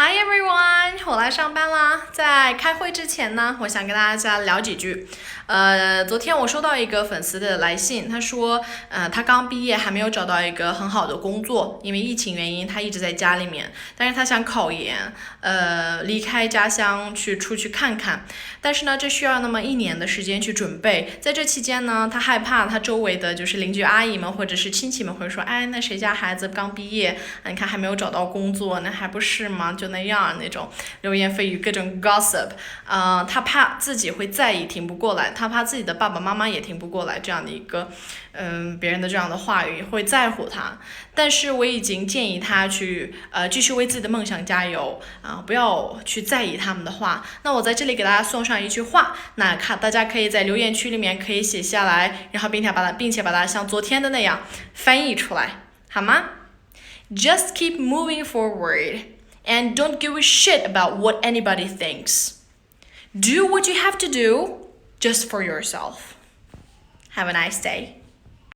Hi everyone，我来上班啦。在开会之前呢，我想跟大家聊几句。昨天我收到一个粉丝的来信，他说，他刚毕业，还没有找到一个很好的工作，因为疫情原因，他一直在家里面。但是他想考研，离开家乡出去看看。但是呢，这需要那么1年的时间去准备。在这期间呢，他害怕他周围的就是邻居阿姨们或者是亲戚们会说，哎，那谁家孩子刚毕业，你看还没有找到工作，那还不是吗？就那样那种流言蜚语，各种 gossip，他怕自己会在意，挺不过来，他怕自己的爸爸妈妈也挺不过来这样的一个，别人的这样的话语会在乎他。但是我已经建议他去，继续为自己的梦想加油不要去在意他们的话。那我在这里给大家送上一句话，那大家可以在留言区里面可以写下来，然后并且把它像昨天的那样翻译出来，好吗？Just keep moving forward. And don't give a shit about what anybody thinks. Do what you have to do just for yourself. Have a nice day.